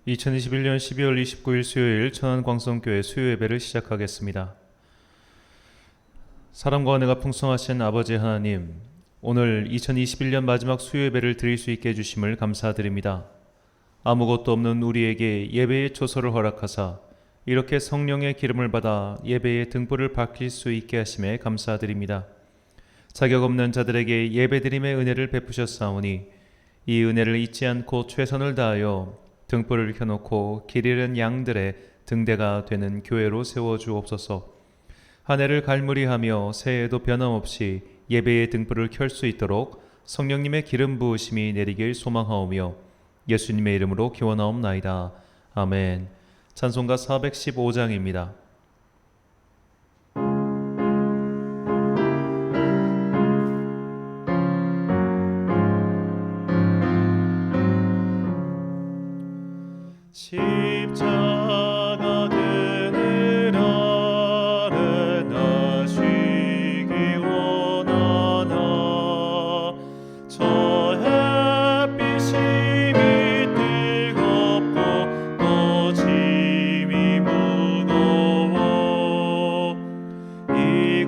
2021년 12월 29일 수요일 천안광성교회 수요예배를 시작하겠습니다. 사랑과 은혜가 풍성하신 아버지 하나님, 오늘 2021년 마지막 수요예배를 드릴 수 있게 해주심을 감사드립니다. 아무것도 없는 우리에게 예배의 초소를 허락하사 이렇게 성령의 기름을 받아 예배의 등불을 밝힐 수 있게 하심에 감사드립니다. 자격 없는 자들에게 예배드림의 은혜를 베푸셨사오니 이 은혜를 잊지 않고 최선을 다하여 등불을 켜놓고 길 잃은 양들의 등대가 되는 교회로 세워주옵소서. 한 해를 갈무리하며 새해에도 변함없이 예배의 등불을 켤 수 있도록 성령님의 기름 부으심이 내리길 소망하오며 예수님의 이름으로 기원하옵나이다. 아멘. 찬송가 415장입니다. 십자가 그늘 아래 나 쉬기 원하나 저 햇빛이 뜨겁고 또 짐이 무거워 이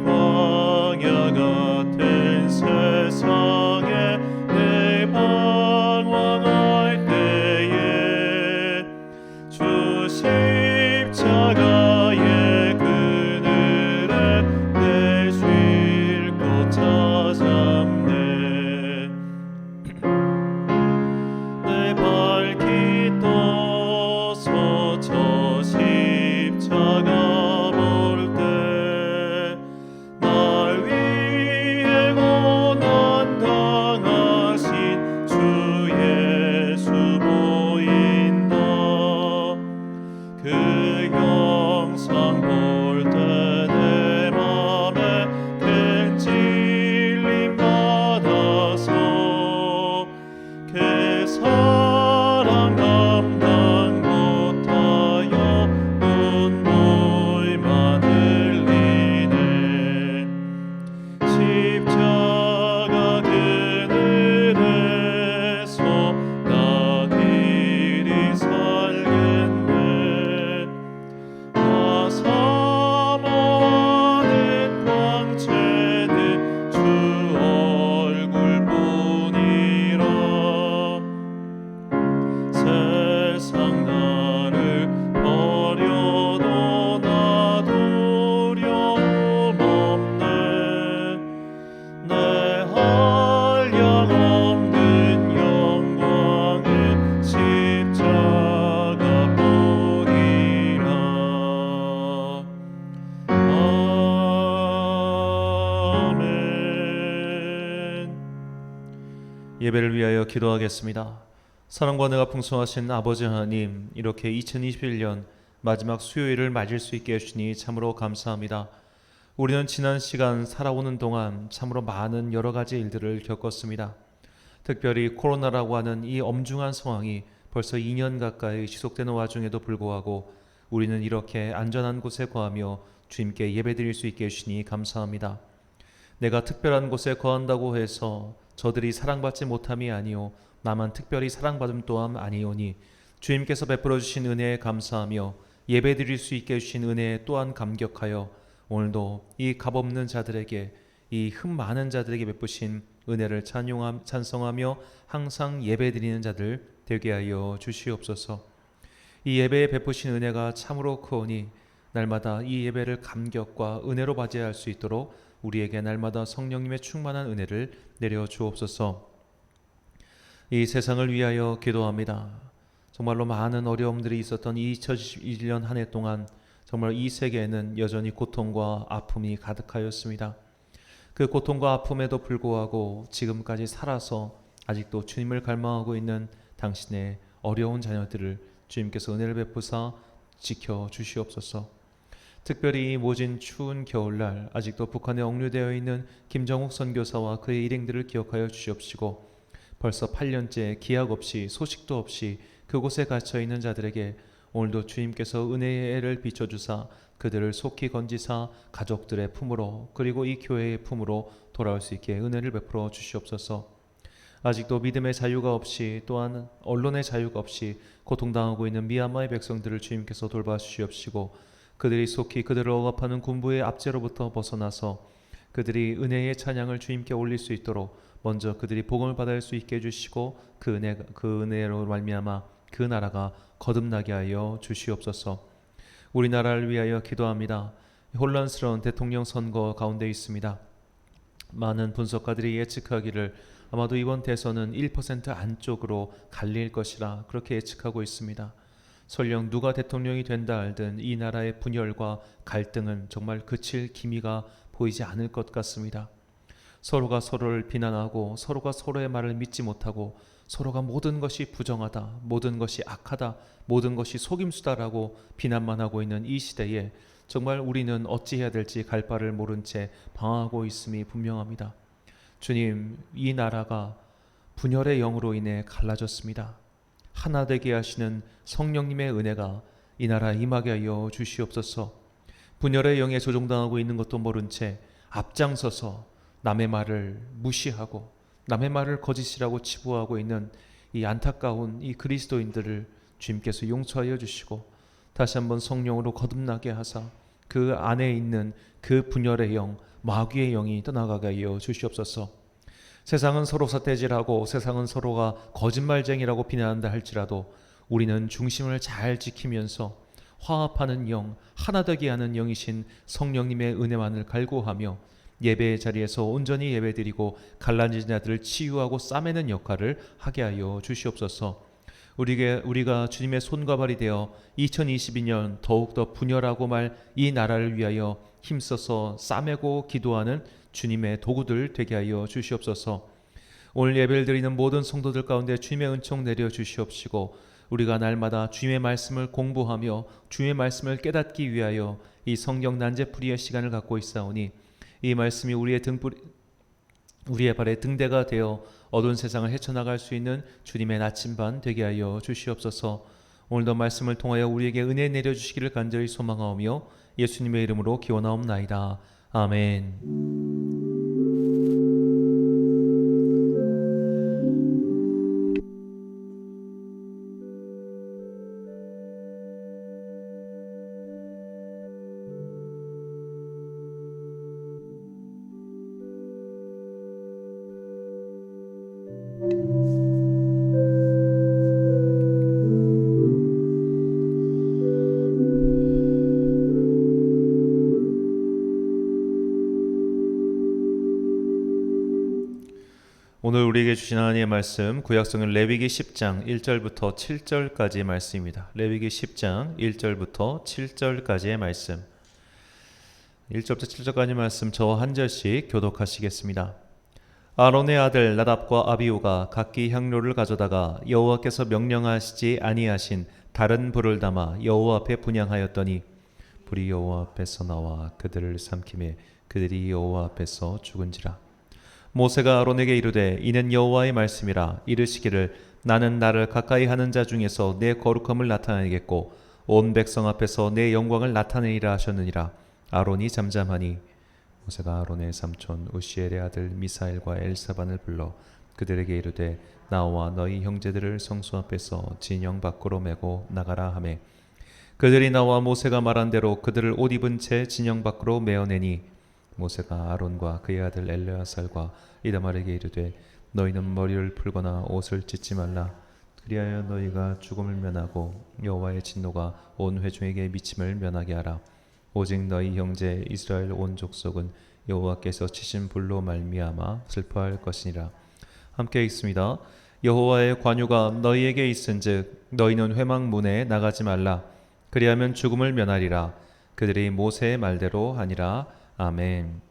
광야 같은 세상에 내 방황할 때에 주 십자가의 그늘에 내 쉴 곳 찾았네. 내 발길 떠서 저 십자가 볼 때 날 위해 고난 당하신 주 예수 보인다. 그 영상 볼 때 내 맘에 큰 찔림 받아서 그 사랑 감당 못하여 눈물만 흘리네. 십자가 그늘에서 나 길이 살겠네. 나 사모하는 광채는 주 얼굴뿐이라. 세상 나를 버려도 나 두려움 없네. 내 한량없는 영광은 십자가뿐이라. 아멘. 예배를 위하여 기도하겠습니다. 사랑과 은혜가 풍성하신 아버지 하나님, 이렇게 2021년 마지막 수요일을 맞을 수 있게 해주시니 참으로 감사합니다. 우리는 지난 시간 살아오는 동안 참으로 많은 여러 가지 일들을 겪었습니다. 특별히 코로나라고 하는 이 엄중한 상황이 벌써 2년 가까이 지속되는 와중에도 불구하고 우리는 이렇게 안전한 곳에 거하며 주님께 예배드릴 수 있게 해주시니 감사합니다. 내가 특별한 곳에 거한다고 해서 저들이 사랑받지 못함이 아니오 나만 특별히 사랑받음 또한 아니오니 주님께서 베풀어 주신 은혜에 감사하며 예배드릴 수 있게 해주신 은혜에 또한 감격하여 오늘도 이 값없는 자들에게, 이 흠 많은 자들에게 베푸신 은혜를 찬송하며 항상 예배드리는 자들 되게 하여 주시옵소서. 이 예배에 베푸신 은혜가 참으로 크오니 날마다 이 예배를 감격과 은혜로 맞이할 수 있도록 우리에게 날마다 성령님의 충만한 은혜를 내려 주옵소서. 이 세상을 위하여 기도합니다. 정말로 많은 어려움들이 있었던 2021년 한 해 동안 정말 이 세계에는 여전히 고통과 아픔이 가득하였습니다. 그 고통과 아픔에도 불구하고 지금까지 살아서 아직도 주님을 갈망하고 있는 당신의 어려운 자녀들을 주님께서 은혜를 베푸사 지켜주시옵소서. 특별히 이 모진 추운 겨울날 아직도 북한에 억류되어 있는 김정욱 선교사와 그의 일행들을 기억하여 주시옵시고, 벌써 8년째 기약 없이 소식도 없이 그곳에 갇혀 있는 자들에게 오늘도 주님께서 은혜를 비춰주사 그들을 속히 건지사 가족들의 품으로, 그리고 이 교회의 품으로 돌아올 수 있게 은혜를 베풀어 주시옵소서. 아직도 믿음의 자유가 없이 또한 언론의 자유가 없이 고통당하고 있는 미얀마의 백성들을 주님께서 돌봐주시옵시고 그들이 속히 그들을 억압하는 군부의 압제로부터 벗어나서 그들이 은혜의 찬양을 주님께 올릴 수 있도록 먼저 그들이 복음을 받을 수 있게 해주시고 그 은혜로 말미암아 그 나라가 거듭나게 하여 주시옵소서. 우리나라를 위하여 기도합니다. 혼란스러운 대통령 선거 가운데 있습니다. 많은 분석가들이 예측하기를 아마도 이번 대선은 1% 안쪽으로 갈릴 것이라 그렇게 예측하고 있습니다. 설령 누가 대통령이 된다 할든 이 나라의 분열과 갈등은 정말 그칠 기미가 보이지 않을 것 같습니다. 서로가 서로를 비난하고 서로가 서로의 말을 믿지 못하고 서로가 모든 것이 부정하다, 모든 것이 악하다, 모든 것이 속임수다라고 비난만 하고 있는 이 시대에 정말 우리는 어찌해야 될지 갈 바를 모른 채 방황하고 있음이 분명합니다. 주님, 이 나라가 분열의 영으로 인해 갈라졌습니다. 하나 되게 하시는 성령님의 은혜가 이 나라에 임하게 하여 주시옵소서. 분열의 영에 조종당하고 있는 것도 모른 채 앞장서서 남의 말을 무시하고 남의 말을 거짓이라고 치부하고 있는 이 안타까운 이 그리스도인들을 주님께서 용서하여 주시고 다시 한번 성령으로 거듭나게 하사 그 안에 있는 그 분열의 영, 마귀의 영이 떠나가게 하여 주시옵소서. 세상은 서로 삿대질하고 세상은 서로가 거짓말쟁이라고 비난한다 할지라도 우리는 중심을 잘 지키면서 화합하는 영, 하나 되게 하는 영이신 성령님의 은혜만을 갈구하며 예배의 자리에서 온전히 예배드리고 갈라진 자들을 치유하고 싸매는 역할을 하게 하여 주시옵소서. 우리가 주님의 손과 발이 되어 2022년 더욱더 분열하고 말 이 나라를 위하여 힘써서 싸매고 기도하는 주님의 도구들 되게 하여 주시옵소서. 오늘 예배를 드리는 모든 성도들 가운데 주님의 은총 내려 주시옵시고 우리가 날마다 주님의 말씀을 공부하며 주님의 말씀을 깨닫기 위하여 이 성경 난제풀이의 시간을 갖고 있사오니 이 말씀이 우리의 발에 등대가 되어 어두운 세상을 헤쳐나갈 수 있는 주님의 나침반 되게 하여 주시옵소서. 오늘도 말씀을 통하여 우리에게 은혜 내려주시기를 간절히 소망하오며 예수님의 이름으로 기원하옵나이다. 아멘. 오늘 우리에게 주신 하나님의 말씀 구약성경 레위기 10장 1절부터 7절까지의 말씀입니다. 레위기 10장 1절부터 7절까지의 말씀. 1절부터 7절까지 말씀 저와 한 절씩 교독하시겠습니다. 아론의 아들 나답과 아비후가 각기 향료를 가져다가 여호와께서 명령하시지 아니하신 다른 불을 담아 여호와 앞에 분향하였더니 불이 여호와 앞에서 나와 그들을 삼키매 그들이 여호와 앞에서 죽은지라. 모세가 아론에게 이르되 이는 여호와의 말씀이라. 이르시기를 나는 나를 가까이 하는 자 중에서 내 거룩함을 나타내겠고 온 백성 앞에서 내 영광을 나타내리라 하셨느니라. 아론이 잠잠하니 모세가 아론의 삼촌 우시엘의 아들 미사엘과 엘사반을 불러 그들에게 이르되 나와 너희 형제들을 성소 앞에서 진영 밖으로 메고 나가라 하매 그들이 나와 모세가 말한 대로 그들을 옷 입은 채 진영 밖으로 메어내니 모세가 아론과 그의 아들 엘르아살과 이다말에게 이르되 너희는 머리를 풀거나 옷을 찢지 말라. 그리하여 너희가 죽음을 면하고 여호와의 진노가 온 회중에게 미침을 면하게 하라. 오직 너희 형제 이스라엘 온 족속은 여호와께서 치신 불로 말미암아 슬퍼할 것이니라. 함께 읽습니다. 여호와의 관유가 너희에게 있은즉 너희는 회막문에 나가지 말라. 그리하면 죽음을 면하리라. 그들이 모세의 말대로 하니라. 아멘.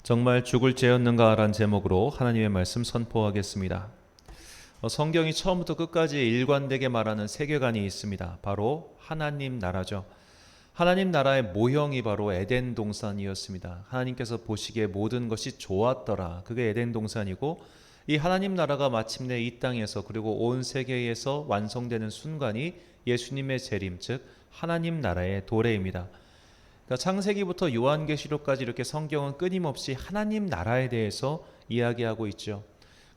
정말 죽을 죄였는가라는 제목으로 하나님의 말씀 선포하겠습니다. 성경이 처음부터 끝까지 일관되게 말하는 세계관이 있습니다. 바로 하나님 나라죠. 하나님 나라의 모형이 바로 에덴 동산이었습니다. 하나님께서 보시기에 모든 것이 좋았더라. 그게 에덴 동산이고 이 하나님 나라가 마침내 이 땅에서 그리고 온 세계에서 완성되는 순간이 예수님의 재림, 즉 하나님 나라의 도래입니다. 그러니까 창세기부터 요한계시록까지 이렇게 성경은 끊임없이 하나님 나라에 대해서 이야기하고 있죠.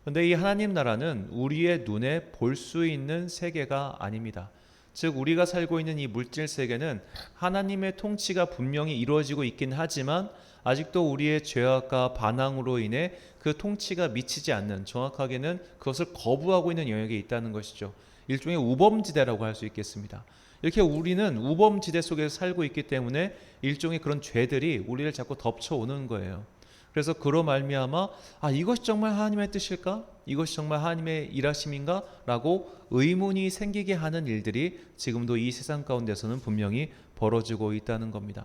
그런데 이 하나님 나라는 우리의 눈에 볼 수 있는 세계가 아닙니다. 즉 우리가 살고 있는 이 물질 세계는 하나님의 통치가 분명히 이루어지고 있긴 하지만 아직도 우리의 죄악과 반항으로 인해 그 통치가 미치지 않는, 정확하게는 그것을 거부하고 있는 영역에 있다는 것이죠. 일종의 우범지대라고 할 수 있겠습니다. 이렇게 우리는 우범지대 속에서 살고 있기 때문에 일종의 그런 죄들이 우리를 자꾸 덮쳐오는 거예요. 그래서 그로 말미암아 이것이 정말 하나님의 뜻일까? 이것이 정말 하나님의 일하심인가? 라고 의문이 생기게 하는 일들이 지금도 이 세상 가운데서는 분명히 벌어지고 있다는 겁니다.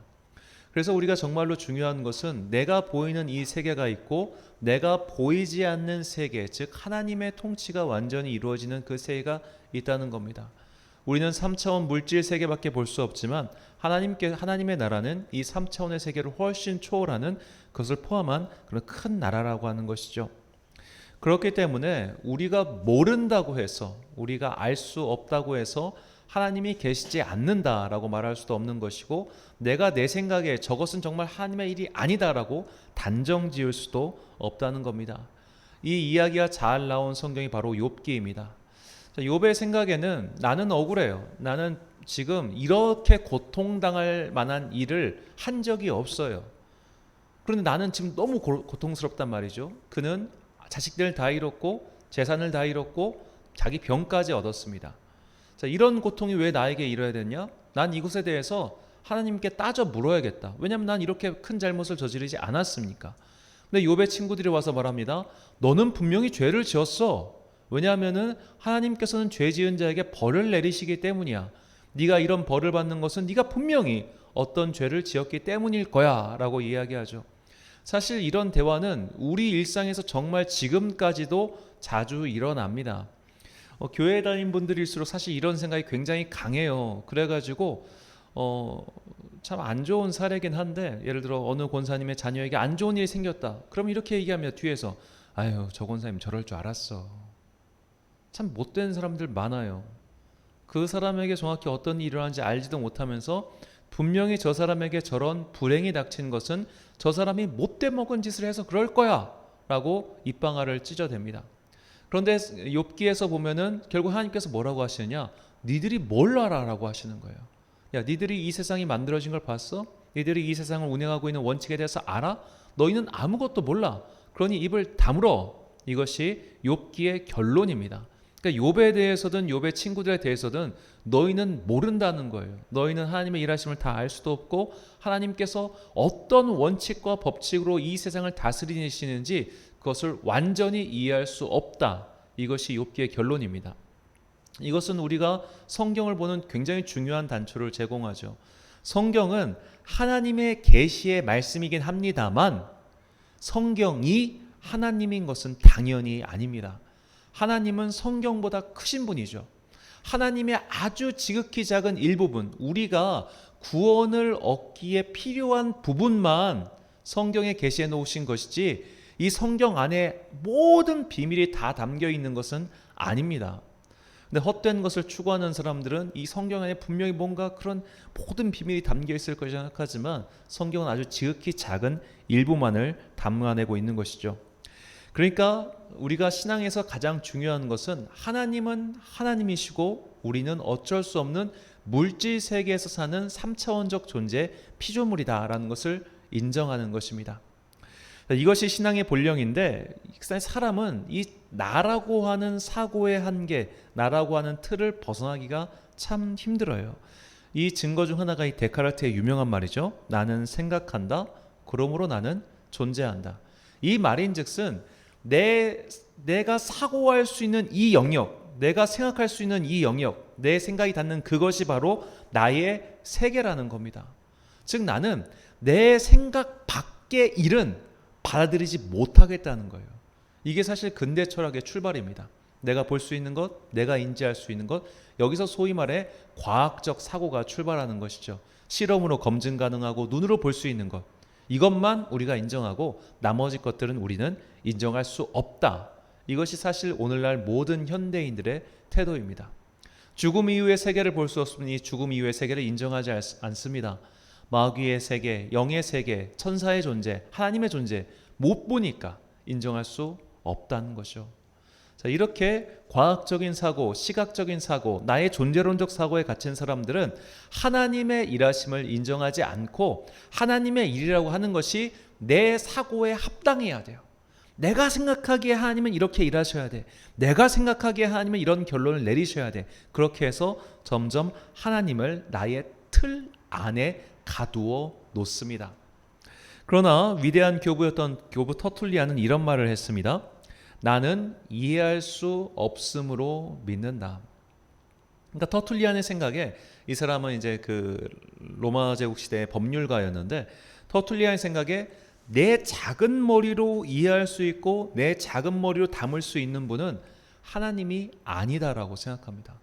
그래서 우리가 정말로 중요한 것은 내가 보이는 이 세계가 있고 내가 보이지 않는 세계, 즉 하나님의 통치가 완전히 이루어지는 그 세계가 있다는 겁니다. 우리는 3차원 물질 세계밖에 볼 수 없지만 하나님의 나라는 이 3차원의 세계를 훨씬 초월하는, 그것을 포함한 그런 큰 나라라고 하는 것이죠. 그렇기 때문에 우리가 모른다고 해서, 우리가 알 수 없다고 해서 하나님이 계시지 않는다라고 말할 수도 없는 것이고, 내가 내 생각에 저것은 정말 하나님의 일이 아니다라고 단정 지을 수도 없다는 겁니다. 이 이야기가 잘 나온 성경이 바로 욥기입니다. 욥의 생각에는 나는 억울해요. 나는 지금 이렇게 고통당할 만한 일을 한 적이 없어요. 그런데 나는 지금 너무 고통스럽단 말이죠. 그는 자식들 다 잃었고 재산을 다 잃었고 자기 병까지 얻었습니다. 자, 이런 고통이 왜 나에게 이뤄야 되냐? 난 이것에 대해서 하나님께 따져 물어야겠다. 왜냐하면 난 이렇게 큰 잘못을 저지르지 않았습니까? 근데 욥의 친구들이 와서 말합니다. 너는 분명히 죄를 지었어. 왜냐하면은 하나님께서는 죄 지은 자에게 벌을 내리시기 때문이야. 네가 이런 벌을 받는 것은 네가 분명히 어떤 죄를 지었기 때문일 거야 라고 이야기하죠. 사실 이런 대화는 우리 일상에서 정말 지금까지도 자주 일어납니다. 교회 다닌 분들일수록 사실 이런 생각이 굉장히 강해요. 그래가지고 참 안 좋은 사례긴 한데, 예를 들어 어느 권사님의 자녀에게 안 좋은 일이 생겼다. 그럼 이렇게 얘기합니다. 뒤에서 아유 저 권사님 저럴 줄 알았어. 참 못된 사람들 많아요. 그 사람에게 정확히 어떤 일이 일어나는지 알지도 못하면서 분명히 저 사람에게 저런 불행이 닥친 것은 저 사람이 못돼 먹은 짓을 해서 그럴 거야 라고 입방아를 찢어댑니다. 그런데 욥기에서 보면은 결국 하나님께서 뭐라고 하시느냐, 니들이 뭘 알아 라고 하시는 거예요. 야, 니들이 이 세상이 만들어진 걸 봤어? 니들이 이 세상을 운영하고 있는 원칙에 대해서 알아? 너희는 아무것도 몰라. 그러니 입을 다물어. 이것이 욥기의 결론입니다. 그러니까 욥에 대해서든 욥의 친구들에 대해서든 너희는 모른다는 거예요. 너희는 하나님의 일하심을 다 알 수도 없고 하나님께서 어떤 원칙과 법칙으로 이 세상을 다스리시는지 그것을 완전히 이해할 수 없다. 이것이 욥기의 결론입니다. 이것은 우리가 성경을 보는 굉장히 중요한 단초를 제공하죠. 성경은 하나님의 계시의 말씀이긴 합니다만 성경이 하나님인 것은 당연히 아닙니다. 하나님은 성경보다 크신 분이죠. 하나님의 아주 지극히 작은 일부분, 우리가 구원을 얻기에 필요한 부분만 성경에 계시해 놓으신 것이지 이 성경 안에 모든 비밀이 다 담겨 있는 것은 아닙니다. 근데 헛된 것을 추구하는 사람들은 이 성경 안에 분명히 뭔가 그런 모든 비밀이 담겨 있을 것이라 생각하지만 성경은 아주 지극히 작은 일부만을 담아내고 있는 것이죠. 그러니까 우리가 신앙에서 가장 중요한 것은 하나님은 하나님이시고 우리는 어쩔 수 없는 물질 세계에서 사는 3차원적 존재 피조물이다라는 것을 인정하는 것입니다. 이것이 신앙의 본령인데 사람은 이 나라고 하는 사고의 한계, 나라고 하는 틀을 벗어나기가 참 힘들어요. 이 증거 중 하나가 이 데카르트의 유명한 말이죠. 나는 생각한다. 그러므로 나는 존재한다. 이 말인즉슨 내가 사고할 수 있는 이 영역, 내가 생각할 수 있는 이 영역, 내 생각이 닿는 그것이 바로 나의 세계라는 겁니다. 즉 나는 내 생각 밖의 일은 받아들이지 못하겠다는 거예요. 이게 사실 근대 철학의 출발입니다. 내가 볼 수 있는 것, 내가 인지할 수 있는 것, 여기서 소위 말해 과학적 사고가 출발하는 것이죠. 실험으로 검증 가능하고 눈으로 볼 수 있는 것, 이것만 우리가 인정하고 나머지 것들은 우리는 인정할 수 없다. 이것이 사실 오늘날 모든 현대인들의 태도입니다. 죽음 이후의 세계를 볼 수 없으니 죽음 이후의 세계를 인정하지 않습니다. 마귀의 세계, 영의 세계, 천사의 존재, 하나님의 존재 못 보니까 인정할 수 없다는 것이죠. 자, 이렇게 과학적인 사고, 시각적인 사고, 나의 존재론적 사고에 갇힌 사람들은 하나님의 일하심을 인정하지 않고 하나님의 일이라고 하는 것이 내 사고에 합당해야 돼요. 내가 생각하기에 하나님은 이렇게 일하셔야 돼. 내가 생각하기에 하나님은 이런 결론을 내리셔야 돼. 그렇게 해서 점점 하나님을 나의 틀 안에 가두어 놓습니다. 그러나 위대한 교부였던 교부 터툴리아는 이런 말을 했습니다. 나는 이해할 수 없음으로 믿는다. 그러니까 터툴리안의 생각에, 이 사람은 이제 그 로마 제국 시대의 법률가였는데, 터툴리안의 생각에 내 작은 머리로 이해할 수 있고 내 작은 머리로 담을 수 있는 분은 하나님이 아니다라고 생각합니다.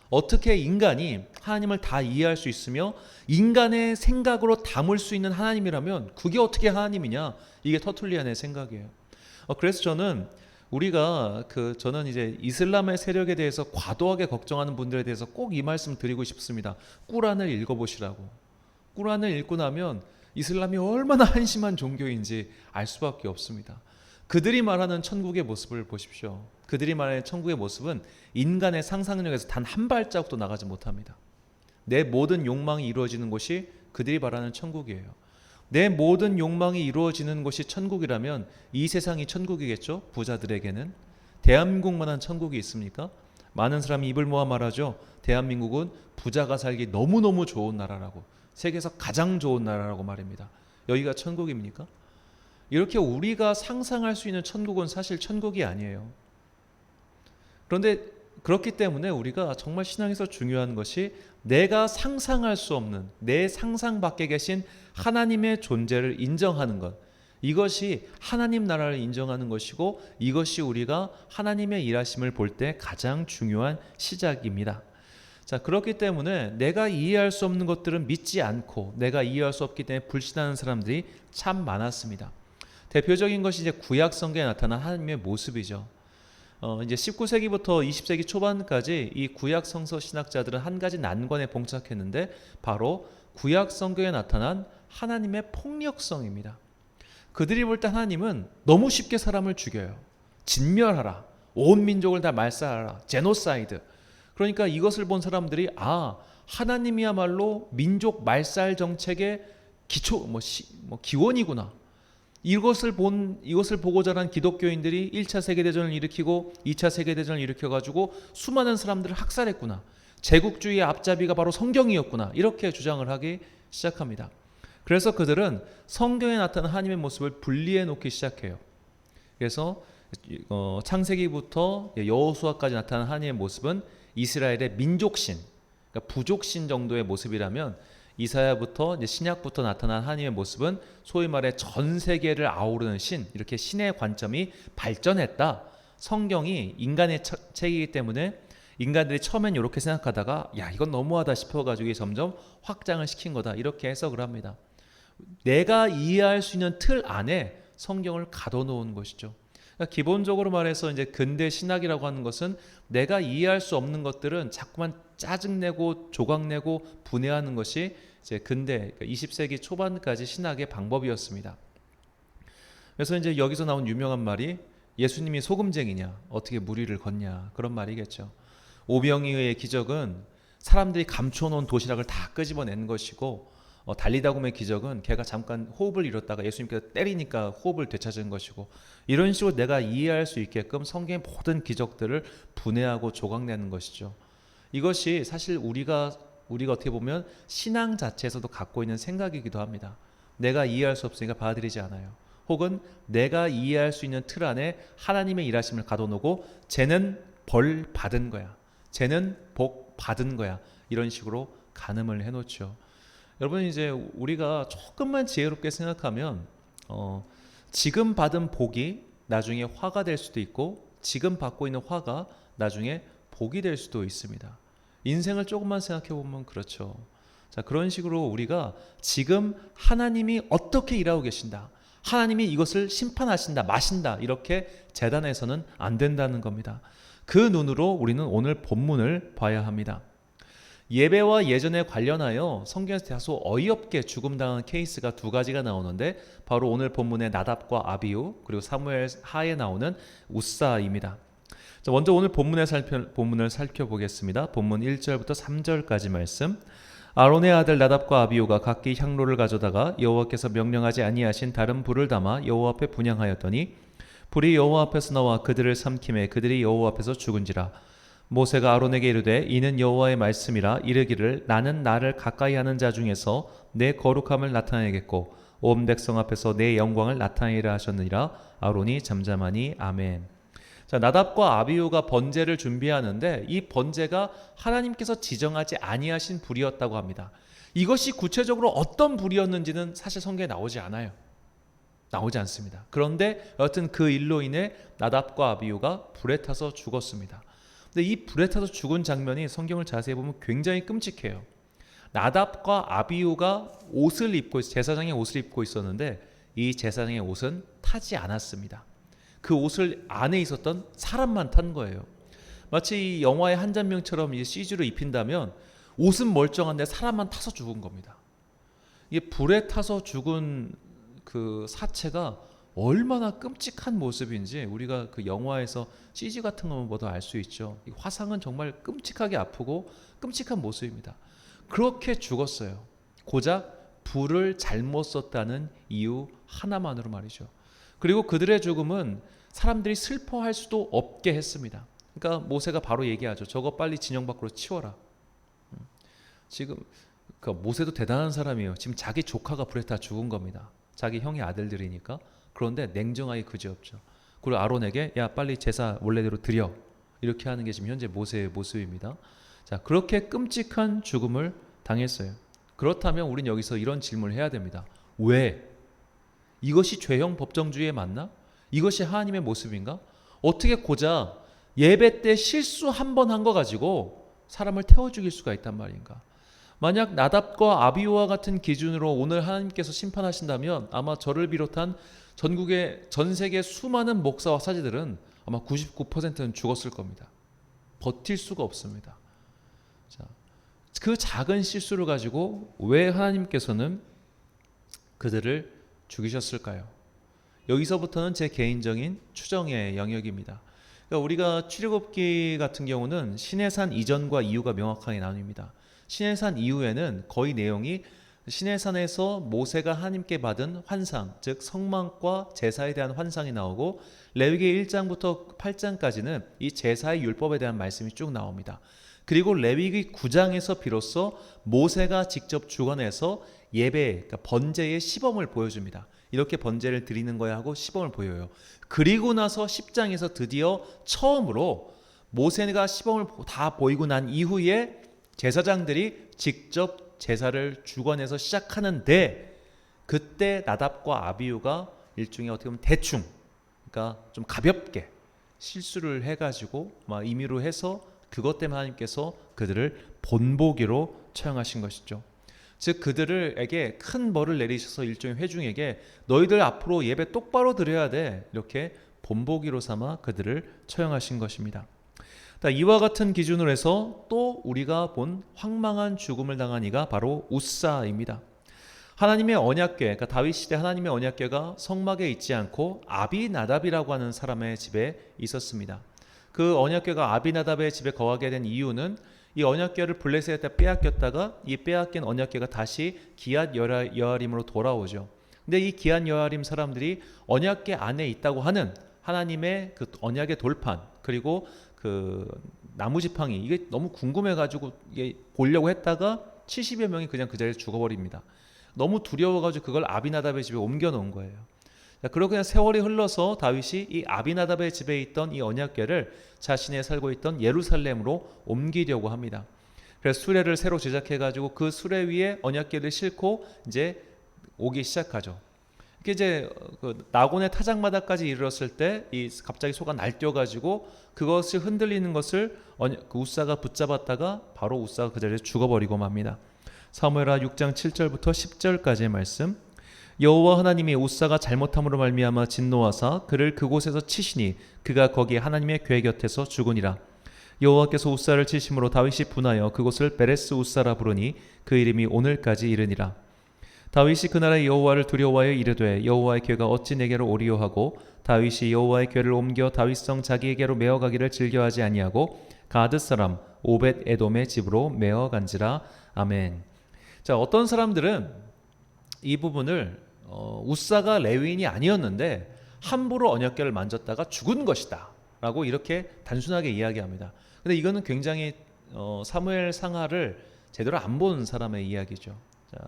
어떻게 인간이 하나님을 다 이해할 수 있으며 인간의 생각으로 담을 수 있는 하나님이라면 그게 어떻게 하나님이냐? 이게 터툴리안의 생각이에요. 그래서 저는 저는 이제 이슬람의 세력에 대해서 과도하게 걱정하는 분들에 대해서 꼭 이 말씀 드리고 싶습니다. 꾸란을 읽어보시라고. 꾸란을 읽고 나면 이슬람이 얼마나 한심한 종교인지 알 수밖에 없습니다. 그들이 말하는 천국의 모습을 보십시오. 그들이 말하는 천국의 모습은 인간의 상상력에서 단 한 발자국도 나가지 못합니다. 내 모든 욕망이 이루어지는 곳이 그들이 말하는 천국이에요. 내 모든 욕망이 이루어지는 곳이 천국이라면 이 세상이 천국이겠죠? 부자들에게는. 대한민국만한 천국이 있습니까? 많은 사람이 입을 모아 말하죠. 대한민국은 부자가 살기 너무너무 좋은 나라라고. 세계에서 가장 좋은 나라라고 말입니다. 여기가 천국입니까? 이렇게 우리가 상상할 수 있는 천국은 사실 천국이 아니에요. 그런데 그렇기 때문에 우리가 정말 신앙에서 중요한 것이 내가 상상할 수 없는, 내 상상 밖에 계신 하나님의 존재를 인정하는 것, 이것이 하나님 나라를 인정하는 것이고 이것이 우리가 하나님의 일하심을 볼 때 가장 중요한 시작입니다. 자, 그렇기 때문에 내가 이해할 수 없는 것들은 믿지 않고 내가 이해할 수 없기 때문에 불신하는 사람들이 참 많았습니다. 대표적인 것이 이제 구약 성경에 나타난 하나님의 모습이죠. 이제 19세기부터 20세기 초반까지 이 구약 성서 신학자들은 한 가지 난관에 봉착했는데 바로 구약 성경에 나타난 하나님의 폭력성입니다. 그들이 볼 때 하나님은 너무 쉽게 사람을 죽여요. 진멸하라. 온 민족을 다 말살하라. 제노사이드. 그러니까 이것을 본 사람들이 하나님이야말로 민족 말살 정책의 기원이구나. 이것을 보고 자란 기독교인들이 1차 세계대전을 일으키고 2차 세계대전을 일으켜가지고 수많은 사람들을 학살했구나. 제국주의의 앞잡이가 바로 성경이었구나. 이렇게 주장을 하기 시작합니다. 그래서 그들은 성경에 나타난 하나님의 모습을 분리해 놓기 시작해요. 그래서 창세기부터 여호수아까지 나타난 하나님의 모습은 이스라엘의 민족신, 그러니까 부족신 정도의 모습이라면 이사야부터 이제 신약부터 나타난 하나님의 모습은 소위 말해 전 세계를 아우르는 신, 이렇게 신의 관점이 발전했다. 성경이 인간의 책이기 때문에 인간들이 처음엔 이렇게 생각하다가 이건 너무하다 싶어가지고 점점 확장을 시킨 거다. 이렇게 해석을 합니다. 내가 이해할 수 있는 틀 안에 성경을 가둬놓은 것이죠. 그러니까 기본적으로 말해서 이제 근대 신학이라고 하는 것은 내가 이해할 수 없는 것들은 자꾸만 짜증내고 조각내고 분해하는 것이 이제 근대 20세기 초반까지 신학의 방법이었습니다. 그래서 이제 여기서 나온 유명한 말이 예수님이 소금쟁이냐, 어떻게 무리를 걷냐, 그런 말이겠죠. 오병이어의 기적은 사람들이 감춰놓은 도시락을 다 끄집어낸 것이고, 달리다굼의 기적은 걔가 잠깐 호흡을 잃었다가 예수님께서 때리니까 호흡을 되찾은 것이고, 이런 식으로 내가 이해할 수 있게끔 성경의 모든 기적들을 분해하고 조각내는 것이죠. 이것이 사실 우리가 어떻게 보면 신앙 자체에서도 갖고 있는 생각이기도 합니다. 내가 이해할 수 없으니까 받아들이지 않아요. 혹은 내가 이해할 수 있는 틀 안에 하나님의 일하심을 가둬놓고 쟤는 벌 받은 거야, 쟤는 복 받은 거야, 이런 식으로 가늠을 해놓죠. 여러분, 이제 우리가 조금만 지혜롭게 생각하면 지금 받은 복이 나중에 화가 될 수도 있고 지금 받고 있는 화가 나중에 복이 될 수도 있습니다. 인생을 조금만 생각해 보면 그렇죠. 자, 그런 식으로 우리가 지금 하나님이 어떻게 일하고 계신다, 하나님이 이것을 심판하신다, 마신다, 이렇게 재단해서는 안 된다는 겁니다. 그 눈으로 우리는 오늘 본문을 봐야 합니다. 예배와 예전에 관련하여 성경에서 다소 어이없게 죽음당한 케이스가 두 가지가 나오는데 바로 오늘 본문의 나답과 아비후, 그리고 사무엘 하에 나오는 우사입니다. 자, 먼저 오늘 본문을 살펴보겠습니다. 본문 1절부터 3절까지 말씀. 아론의 아들 나답과 아비후가 각기 향로를 가져다가 여호와께서 명령하지 아니하신 다른 불을 담아 여호와 앞에 분향하였더니 불이 여호와 앞에서 나와 그들을 삼킴에 그들이 여호와 앞에서 죽은지라. 모세가 아론에게 이르되 이는 여호와의 말씀이라 이르기를 나는 나를 가까이 하는 자 중에서 내 거룩함을 나타내겠고 온 백성 앞에서 내 영광을 나타내리라 하셨느니라. 아론이 잠잠하니. 아멘. 자, 나답과 아비후가 번제를 준비하는데 이 번제가 하나님께서 지정하지 아니하신 불이었다고 합니다. 이것이 구체적으로 어떤 불이었는지는 사실 성경에 나오지 않아요. 나오지 않습니다. 그런데 여하튼 그 일로 인해 나답과 아비후가 불에 타서 죽었습니다. 근데 이 불에 타서 죽은 장면이 성경을 자세히 보면 굉장히 끔찍해요. 나답과 아비후가 옷을 입고 제사장의 옷을 입고 있었는데 이 제사장의 옷은 타지 않았습니다. 그 옷을 안에 있었던 사람만 탄 거예요. 마치 이 영화의 한 장면처럼 이 CG로 입힌다면 옷은 멀쩡한데 사람만 타서 죽은 겁니다. 이게 불에 타서 죽은 그 사체가 얼마나 끔찍한 모습인지 우리가 그 영화에서 CG 같은 것만 봐도 알 수 있죠. 이 화상은 정말 끔찍하게 아프고 끔찍한 모습입니다. 그렇게 죽었어요. 고작 불을 잘못 썼다는 이유 하나만으로 말이죠. 그리고 그들의 죽음은 사람들이 슬퍼할 수도 없게 했습니다. 그러니까 모세가 바로 얘기하죠. 저거 빨리 진영 밖으로 치워라. 지금 그러니까 모세도 대단한 사람이에요. 지금 자기 조카가 불에 타 죽은 겁니다. 자기 형의 아들들이니까. 그런데 냉정하게 그지없죠. 그리고 아론에게 야 빨리 제사 원래대로 드려. 이렇게 하는 게 지금 현재 모세의 모습입니다. 자, 그렇게 끔찍한 죽음을 당했어요. 그렇다면 우린 여기서 이런 질문을 해야 됩니다. 왜? 이것이 죄형 법정주의에 맞나? 이것이 하나님의 모습인가? 어떻게 고작 예배 때 실수 한 번 한 거 가지고 사람을 태워 죽일 수가 있단 말인가? 만약 나답과 아비후와 같은 기준으로 오늘 하나님께서 심판하신다면 아마 저를 비롯한 전국의 전 세계 수많은 목사와 사제들은 아마 99%는 죽었을 겁니다. 버틸 수가 없습니다. 자, 그 작은 실수를 가지고 왜 하나님께서는 그들을 죽이셨을까요? 여기서부터는 제 개인적인 추정의 영역입니다. 그러니까 우리가 출애굽기 같은 경우는 시내산 이전과 이후가 명확하게 나뉩니다. 시내산 이후에는 거의 내용이 시내산에서 모세가 하나님께 받은 환상, 즉 성막과 제사에 대한 환상이 나오고 레위기 1장부터 8장까지는 이 제사의 율법에 대한 말씀이 쭉 나옵니다. 그리고 레위기 9장에서 비로소 모세가 직접 주관해서 예배, 그러니까 번제의 시범을 보여줍니다. 이렇게 번제를 드리는 거야 하고 시범을 보여요. 그리고 나서 10장에서 드디어 처음으로 모세가 시범을 다 보이고 난 이후에 제사장들이 직접 제사를 주관해서 시작하는데 그때 나답과 아비후가 일종의 어떻게 보면 대충, 그러니까 좀 가볍게 실수를 해가지고 막 임의로 해서 그것 때문에 하나님께서 그들을 본보기로 처형하신 것이죠. 즉 그들에게 큰 벌을 내리셔서 일종의 회중에게 너희들 앞으로 예배 똑바로 드려야 돼 이렇게 본보기로 삼아 그들을 처형하신 것입니다. 이와 같은 기준으로 해서 또 우리가 본 황망한 죽음을 당한 이가 바로 웃사입니다. 하나님의 언약궤, 그러니까 다윗 시대 하나님의 언약궤가 성막에 있지 않고 아비나답이라고 하는 사람의 집에 있었습니다. 그 언약궤가 아비나답의 집에 거하게 된 이유는 이 언약궤를 블레셋에 빼앗겼다가 이 빼앗긴 언약궤가 다시 기앗 여아림으로 돌아오죠. 근데 이 기앗 여아림 사람들이 언약궤 안에 있다고 하는 하나님의 그 언약의 돌판 그리고 그 나무 지팡이 이게 너무 궁금해가지고 이게 보려고 했다가 70여 명이 그냥 그 자리에서 죽어버립니다. 너무 두려워가지고 그걸 아비나답의 집에 옮겨놓은 거예요. 그러고 그냥 세월이 흘러서 다윗이 이 아비나답의 집에 있던 이 언약궤를 자신이 살고 있던 예루살렘으로 옮기려고 합니다. 그래서 수레를 새로 제작해가지고 그 수레 위에 언약궤를 싣고 이제 오기 시작하죠. 이게 이제 그 나곤의 타작마다까지 이르렀을 때 이 갑자기 소가 날뛰어가지고 그것을 흔들리는 것을 그 웃사가 붙잡았다가 바로 웃사가 그 자리에서 죽어버리고 맙니다. 사무엘하 6장 7절부터 10절까지의 말씀. 여호와 하나님이 웃사가 잘못함으로 말미암아 진노하사 그를 그곳에서 치시니 그가 거기 하나님의 궤 곁에서 죽으니라. 여호와께서 웃사를 치심으로 다윗이 분하여 그곳을 베레스 웃사라 부르니 그 이름이 오늘까지 이르니라. 다윗이 그날에 여호와를 두려워하여 이르되 여호와의 궤가 어찌 내게로 오리요 하고 다윗이 여호와의 궤를 옮겨 다윗성 자기에게로 메어가기를 즐겨하지 아니하고 가드 사람 오벳 에돔의 집으로 메어간지라. 아멘. 자, 어떤 사람들은 이 부분을 우사가 레위인이 아니었는데 함부로 언약궤를 만졌다가 죽은 것이다 라고 이렇게 단순하게 이야기합니다. 근데 이거는 굉장히 사무엘 상하를 제대로 안 본 사람의 이야기죠. 자,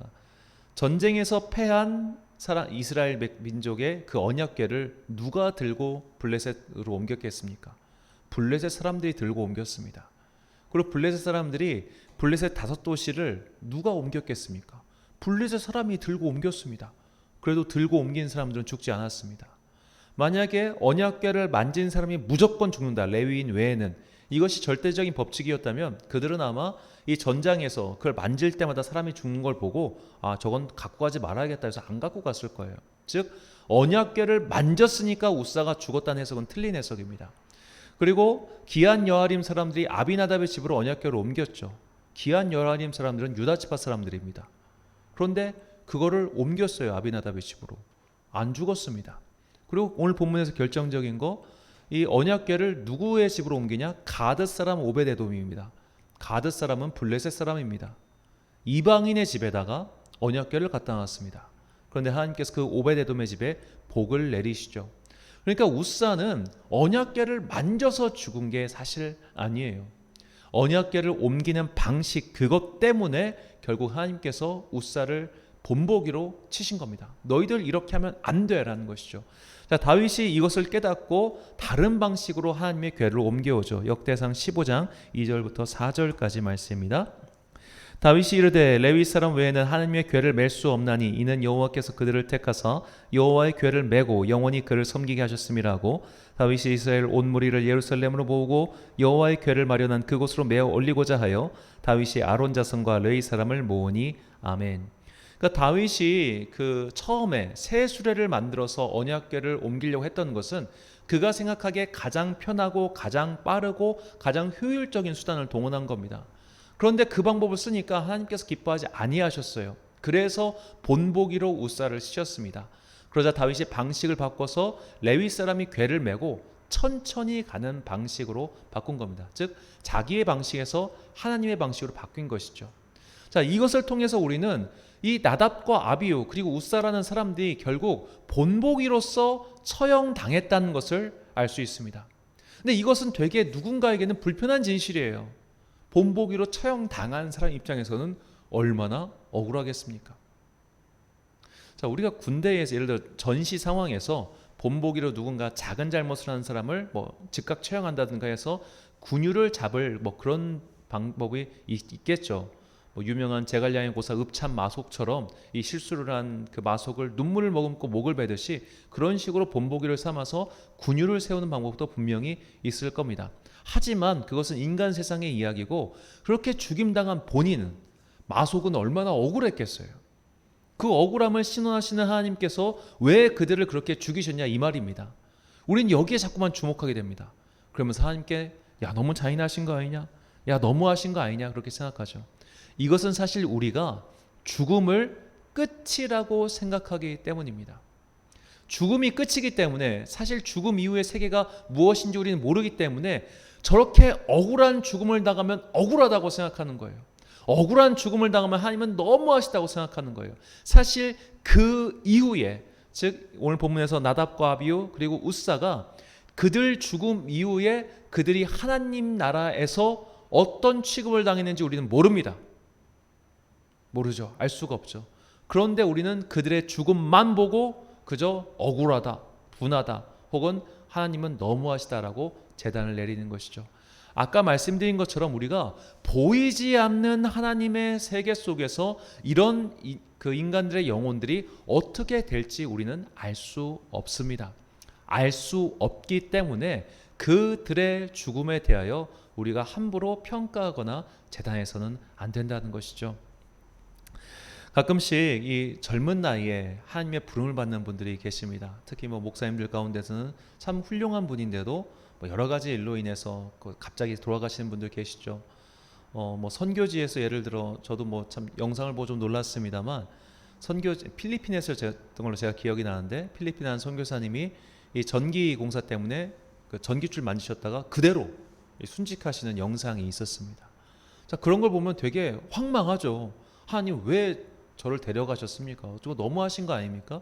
전쟁에서 패한 이스라엘 민족의 그 언약궤를 누가 들고 블레셋으로 옮겼겠습니까? 블레셋 사람들이 들고 옮겼습니다. 그리고 블레셋 사람들이 블레셋 5도시를 누가 옮겼겠습니까? 블레셋 사람이 들고 옮겼습니다. 그래도 들고 옮긴 사람들은 죽지 않았습니다. 만약에 언약궤를 만진 사람이 무조건 죽는다, 레위인 외에는, 이것이 절대적인 법칙이었다면 그들은 아마 이 전장에서 그걸 만질 때마다 사람이 죽는 걸 보고 저건 갖고 가지 말아야겠다 해서 안 갖고 갔을 거예요. 즉 언약궤를 만졌으니까 우사가 죽었다는 해석은 틀린 해석입니다. 그리고 기한 여아림 사람들이 아비나답의 집으로 언약궤를 옮겼죠. 기한 여아림 사람들은 유다 지파 사람들입니다. 그런데 그거를 옮겼어요. 아비나답의 집으로. 안 죽었습니다. 그리고 오늘 본문에서 결정적인 거, 이 언약궤를 누구의 집으로 옮기냐? 가드 사람 오벳에돔입니다. 가드 사람은 블레셋 사람입니다. 이방인의 집에다가 언약궤를 갖다 놨습니다. 그런데 하나님께서 그 오벳에돔의 집에 복을 내리시죠. 그러니까 우사는 언약궤를 만져서 죽은 게 사실 아니에요. 언약궤를 옮기는 방식, 그것 때문에 결국 하나님께서 우사를 본보기로 치신 겁니다. 너희들 이렇게 하면 안 돼라는 것이죠. 자, 다윗이 이것을 깨닫고 다른 방식으로 하나님의 궤를 옮겨오죠. 역대상 15장 2절부터 4절까지 말씀입니다. 다윗이 이르되 레위 사람 외에는 하나님의 궤를 맬 수 없나니 이는 여호와께서 그들을 택하사 여호와의 궤를 메고 영원히 그를 섬기게 하셨음이라고. 다윗이 이스라엘 온 무리를 예루살렘으로 모으고 여호와의 궤를 마련한 그곳으로 메어 올리고자 하여 다윗이 아론 자손과 레위 사람을 모으니. 아멘. 그러니까 다윗이 그 처음에 새 수레를 만들어서 언약궤를 옮기려고 했던 것은 그가 생각하기에 가장 편하고 가장 빠르고 가장 효율적인 수단을 동원한 겁니다. 그런데 그 방법을 쓰니까 하나님께서 기뻐하지 아니하셨어요. 그래서 본보기로 우사를 쓰셨습니다. 그러자 다윗이 방식을 바꿔서 레위 사람이 궤를 메고 천천히 가는 방식으로 바꾼 겁니다. 즉 자기의 방식에서 하나님의 방식으로 바뀐 것이죠. 자, 이것을 통해서 우리는 이 나답과 아비후 그리고 우사라는 사람들이 결국 본보기로서 처형당했다는 것을 알 수 있습니다. 근데 이것은 되게 누군가에게는 불편한 진실이에요. 본보기로 처형당한 사람 입장에서는 얼마나 억울하겠습니까? 자, 우리가 군대에서 예를 들어 전시 상황에서 본보기로 누군가 작은 잘못을 하는 사람을 즉각 처형한다든가 해서 군유를 잡을 그런 방법이 있겠죠. 유명한 제갈량의 고사 읍참 마속처럼 이 실수를 한 그 마속을 눈물을 머금고 목을 베듯이 그런 식으로 본보기를 삼아서 군유를 세우는 방법도 분명히 있을 겁니다. 하지만 그것은 인간 세상의 이야기고 그렇게 죽임당한 본인은 마속은 얼마나 억울했겠어요. 그 억울함을 신원하시는 하나님께서 왜 그들을 그렇게 죽이셨냐 이 말입니다. 우린 여기에 자꾸만 주목하게 됩니다. 그러면서 하나님께 야 너무 잔인하신 거 아니냐? 야 너무하신 거 아니냐? 그렇게 생각하죠. 이것은 사실 우리가 죽음을 끝이라고 생각하기 때문입니다. 죽음이 끝이기 때문에 사실 죽음 이후의 세계가 무엇인지 우리는 모르기 때문에 저렇게 억울한 죽음을 당하면 억울하다고 생각하는 거예요. 억울한 죽음을 당하면 하나님은 너무하시다고 생각하는 거예요. 사실 그 이후에 즉 오늘 본문에서 나답과 아비후 그리고 우사가 그들 죽음 이후에 그들이 하나님 나라에서 어떤 취급을 당했는지 우리는 모릅니다. 모르죠. 알 수가 없죠. 그런데 우리는 그들의 죽음만 보고 그저 억울하다, 분하다, 혹은 하나님은 너무하시다라고 제단을 내리는 것이죠. 아까 말씀드린 것처럼 우리가 보이지 않는 하나님의 세계 속에서 이런 그 인간들의 영혼들이 어떻게 될지 우리는 알 수 없습니다. 알 수 없기 때문에 그들의 죽음에 대하여 우리가 함부로 평가하거나 재단해서는 안 된다는 것이죠. 가끔씩 이 젊은 나이에 하나님의 부름을 받는 분들이 계십니다. 특히 목사님들 가운데서는 참 훌륭한 분인데도 여러 가지 일로 인해서 갑자기 돌아가시는 분들 계시죠. 선교지에서 예를 들어 저도 참 영상을 보고 좀 놀랐습니다만 필리핀에서 했던 걸로 제가 기억이 나는데 필리핀 한 선교사님이 이 전기 공사 때문에 그 전기줄 만지셨다가 그대로 순직하시는 영상이 있었습니다. 자, 그런 걸 보면 되게 황망하죠. 하나님 왜 저를 데려가셨습니까? 좀 너무하신 거 아닙니까?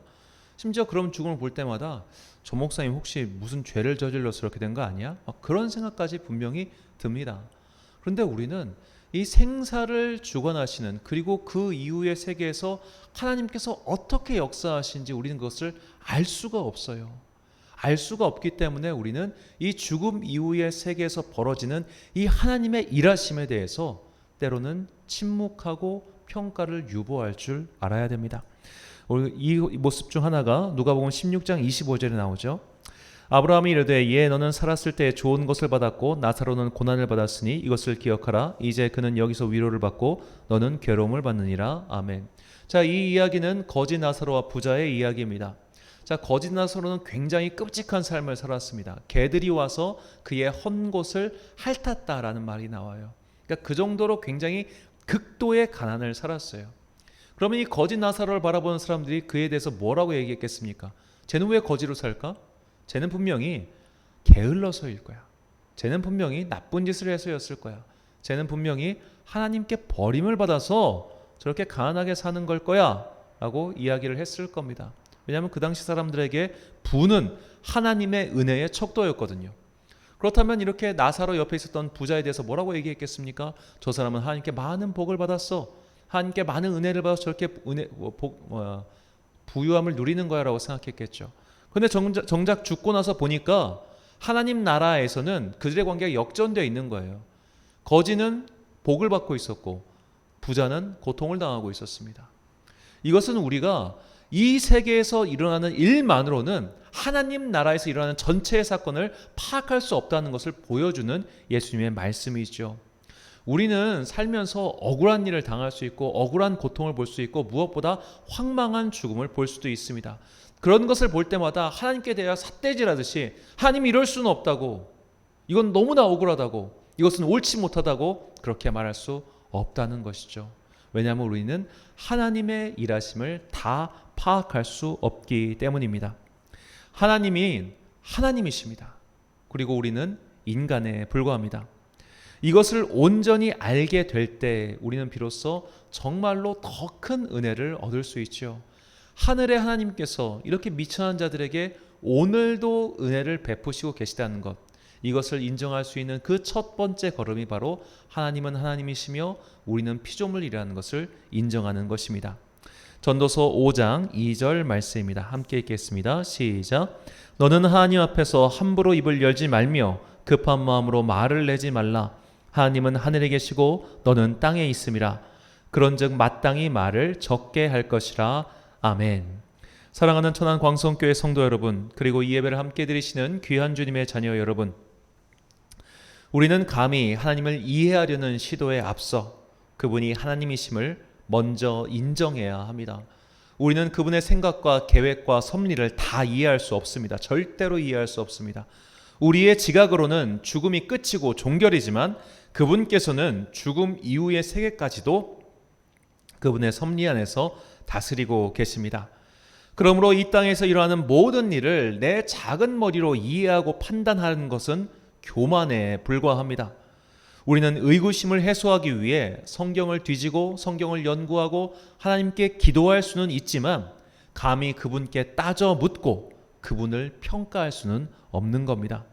심지어 그런 죽음을 볼 때마다 저 목사님 혹시 무슨 죄를 저질러서 그렇게 된 거 아니야? 그런 생각까지 분명히 듭니다. 그런데 우리는 이 생사를 주관하시는, 그리고 그 이후의 세계에서 하나님께서 어떻게 역사하신지 우리는 그것을 알 수가 없어요. 알 수가 없기 때문에 우리는 이 죽음 이후의 세계에서 벌어지는 이 하나님의 일하심에 대해서 때로는 침묵하고 평가를 유보할 줄 알아야 됩니다. 이 모습 중 하나가 누가복음 16장 25절에 나오죠. 아브라함이 이르되 예 너는 살았을 때 좋은 것을 받았고 나사로는 고난을 받았으니 이것을 기억하라. 이제 그는 여기서 위로를 받고 너는 괴로움을 받느니라. 아멘. 자, 이 이야기는 거지 나사로와 부자의 이야기입니다. 자, 거지 나사로는 굉장히 끔찍한 삶을 살았습니다. 개들이 와서 그의 헌 곳을 핥았다라는 말이 나와요. 그러니까 그 정도로 굉장히 극도의 가난을 살았어요. 그러면 이 거지 나사로를 바라보는 사람들이 그에 대해서 뭐라고 얘기했겠습니까? 쟤는 왜 거지로 살까? 쟤는 분명히 게을러서일 거야. 쟤는 분명히 나쁜 짓을 해서였을 거야. 쟤는 분명히 하나님께 버림을 받아서 저렇게 가난하게 사는 걸 거야 라고 이야기를 했을 겁니다. 왜냐하면 그 당시 사람들에게 부는 하나님의 은혜의 척도였거든요. 그렇다면 이렇게 나사로 옆에 있었던 부자에 대해서 뭐라고 얘기했겠습니까? 저 사람은 하나님께 많은 복을 받았어. 하나님께 많은 은혜를 받아서 저렇게 부유함을 누리는 거야 라고 생각했겠죠. 그런데 정작 죽고 나서 보니까 하나님 나라에서는 그들의 관계가 역전되어 있는 거예요. 거지는 복을 받고 있었고 부자는 고통을 당하고 있었습니다. 이것은 우리가 이 세계에서 일어나는 일만으로는 하나님 나라에서 일어나는 전체의 사건을 파악할 수 없다는 것을 보여주는 예수님의 말씀이죠. 우리는 살면서 억울한 일을 당할 수 있고 억울한 고통을 볼 수 있고 무엇보다 황망한 죽음을 볼 수도 있습니다. 그런 것을 볼 때마다 하나님께 대하여 삿대질하듯이 하나님 이럴 수는 없다고, 이건 너무나 억울하다고, 이것은 옳지 못하다고 그렇게 말할 수 없다는 것이죠. 왜냐하면 우리는 하나님의 일하심을 다 파악할 수 없기 때문입니다. 하나님이 하나님이십니다. 그리고 우리는 인간에 불과합니다. 이것을 온전히 알게 될 때 우리는 비로소 정말로 더 큰 은혜를 얻을 수 있죠. 하늘의 하나님께서 이렇게 미천한 자들에게 오늘도 은혜를 베푸시고 계시다는 것, 이것을 인정할 수 있는 그 첫 번째 걸음이 바로 하나님은 하나님이시며 우리는 피조물이라는 것을 인정하는 것입니다. 전도서 5장 2절 말씀입니다. 함께 읽겠습니다. 시작. 너는 하나님 앞에서 함부로 입을 열지 말며 급한 마음으로 말을 내지 말라. 하나님은 하늘에 계시고 너는 땅에 있음이라. 그런즉 마땅히 말을 적게 할 것이라. 아멘. 사랑하는 천안 광성교회 성도 여러분, 그리고 이 예배를 함께 드리시는 귀한 주님의 자녀 여러분, 우리는 감히 하나님을 이해하려는 시도에 앞서 그분이 하나님이심을 먼저 인정해야 합니다. 우리는 그분의 생각과 계획과 섭리를 다 이해할 수 없습니다. 절대로 이해할 수 없습니다. 우리의 지각으로는 죽음이 끝이고 종결이지만 그분께서는 죽음 이후의 세계까지도 그분의 섭리 안에서 다스리고 계십니다. 그러므로 이 땅에서 일어나는 모든 일을 내 작은 머리로 이해하고 판단하는 것은 교만에 불과합니다. 우리는 의구심을 해소하기 위해 성경을 뒤지고 성경을 연구하고 하나님께 기도할 수는 있지만 감히 그분께 따져 묻고 그분을 평가할 수는 없는 겁니다.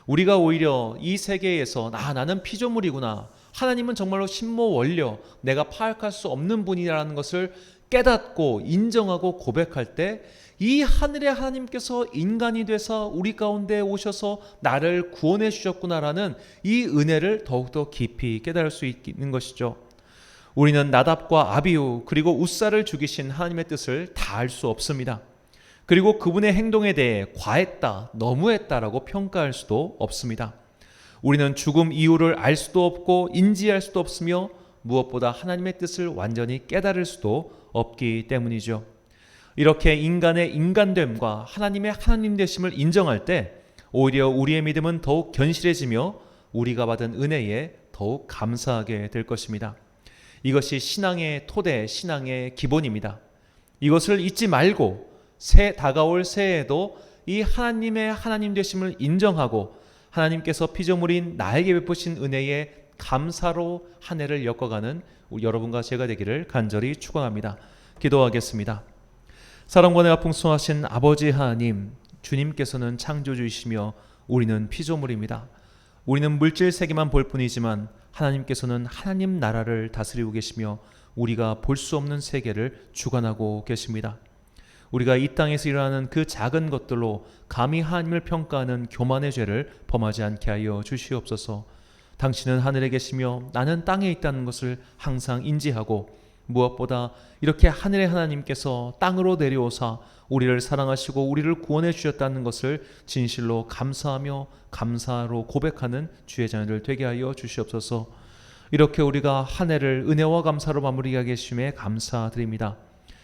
우리가 오히려 이 세계에서 나는 피조물이구나, 하나님은 정말로 신모원려, 내가 파악할 수 없는 분이라는 것을 깨닫고 인정하고 고백할 때 이 하늘의 하나님께서 인간이 되사 우리 가운데 오셔서 나를 구원해 주셨구나라는 이 은혜를 더욱더 깊이 깨달을 수 있는 것이죠. 우리는 나답과 아비후 그리고 웃사를 죽이신 하나님의 뜻을 다 알 수 없습니다. 그리고 그분의 행동에 대해 과했다, 너무했다라고 평가할 수도 없습니다. 우리는 죽음 이유를 알 수도 없고 인지할 수도 없으며 무엇보다 하나님의 뜻을 완전히 깨달을 수도 없기 때문이죠. 이렇게 인간의 인간됨과 하나님의 하나님 되심을 인정할 때 오히려 우리의 믿음은 더욱 견실해지며 우리가 받은 은혜에 더욱 감사하게 될 것입니다. 이것이 신앙의 토대, 신앙의 기본입니다. 이것을 잊지 말고 다가올 새해에도 이 하나님의 하나님 되심을 인정하고 하나님께서 피조물인 나에게 베푸신 은혜에 감사로 한 해를 엮어가는 여러분과 제가 되기를 간절히 축원합니다. 기도하겠습니다. 사랑과 은혜가 풍성하신 아버지 하나님, 주님께서는 창조주이시며 우리는 피조물입니다. 우리는 물질 세계만 볼 뿐이지만 하나님께서는 하나님 나라를 다스리고 계시며 우리가 볼 수 없는 세계를 주관하고 계십니다. 우리가 이 땅에서 일어나는 그 작은 것들로 감히 하나님을 평가하는 교만의 죄를 범하지 않게 하여 주시옵소서. 당신은 하늘에 계시며 나는 땅에 있다는 것을 항상 인지하고 무엇보다 이렇게 하늘의 하나님께서 땅으로 내려오사 우리를 사랑하시고 우리를 구원해 주셨다는 것을 진실로 감사하며 감사로 고백하는 주의 자녀들 되게 하여 주시옵소서. 이렇게 우리가 한 해를 은혜와 감사로 마무리하게 하심에 감사드립니다.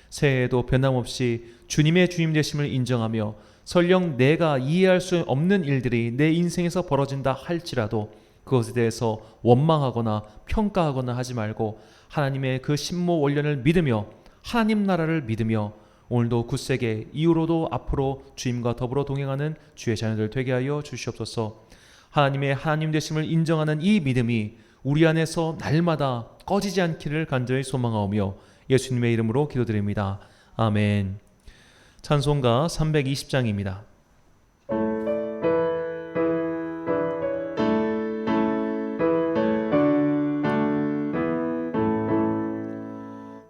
새해에도 변함없이 주님의 주님 되심을 인정하며 설령 내가 이해할 수 없는 일들이 내 인생에서 벌어진다 할지라도 그것에 대해서 원망하거나 평가하거나 하지 말고 하나님의 그 신모 원련을 믿으며 하나님 나라를 믿으며 오늘도 굳세게 이후로도 앞으로 주님과 더불어 동행하는 주의 자녀들 되게 하여 주시옵소서. 하나님의 하나님 되심을 인정하는 이 믿음이 우리 안에서 날마다 꺼지지 않기를 간절히 소망하오며 예수님의 이름으로 기도드립니다. 아멘. 찬송가 320장입니다.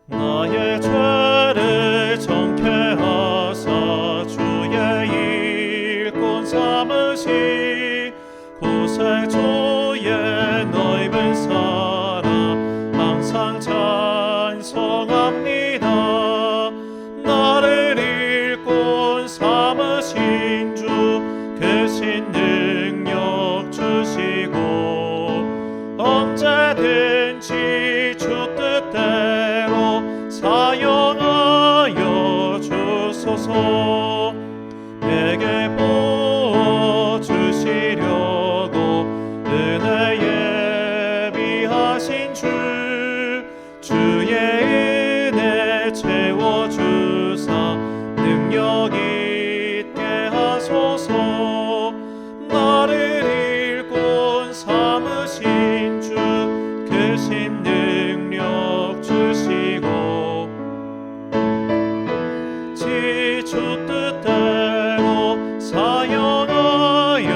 나의 죄를 정케 하사 주의 일꾼 삼으시 구세 주의 넓은 사랑 항상 찬송합니다. 나를 일꾼 삼으신 주 크신 능력 주시고 언제든지 주 뜻대로 사용하여 주소서. 내게 부어주시려고 은혜 예비하신 주의 은혜 채워주사 능력 있게 하소서. 나를 일꾼 삼으신 주 크신 능력 주시고 주 뜻대로 사용하여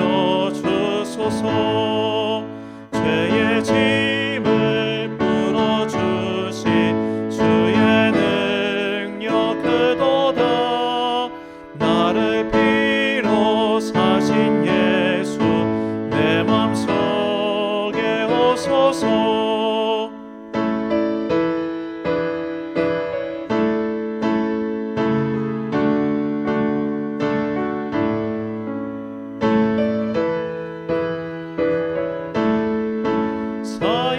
주소서. 죄의 짐을 풀어주시 주의 능력 크도다. 나를 피로 사신 예수 내 맘속에 오소서.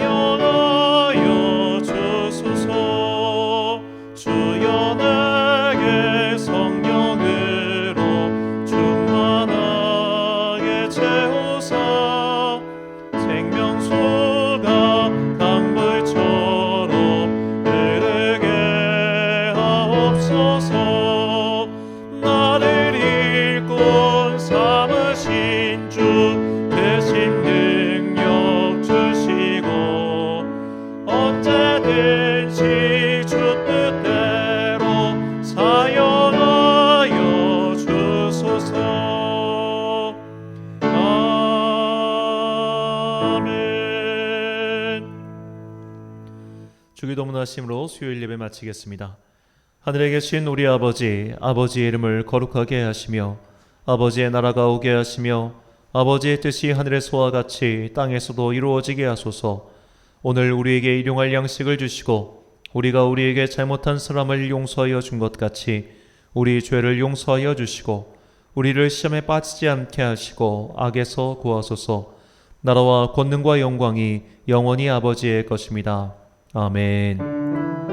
사용하여 주소서. 주여 내게 성령으로 충만하게 채우사 생명수가 강물처럼 흐르게 하옵소서. 나를 일꾼 삼으신 주 크신 능력 주시고 언제든지 주 뜻대로 사용하여 주소서. 아멘. 주기도문 하심으로 수요일 예배 마치겠습니다. 하늘에 계신 우리 아버지, 아버지의 이름을 거룩하게 하시며 아버지의 나라가 오게 하시며 아버지의 뜻이 하늘에서와 같이 땅에서도 이루어지게 하소서. 오늘 우리에게 일용할 양식을 주시고 우리가 우리에게 잘못한 사람을 용서하여 준 것 같이 우리 죄를 용서하여 주시고 우리를 시험에 빠지지 않게 하시고 악에서 구하소서. 나라와 권능과 영광이 영원히 아버지의 것입니다. 아멘.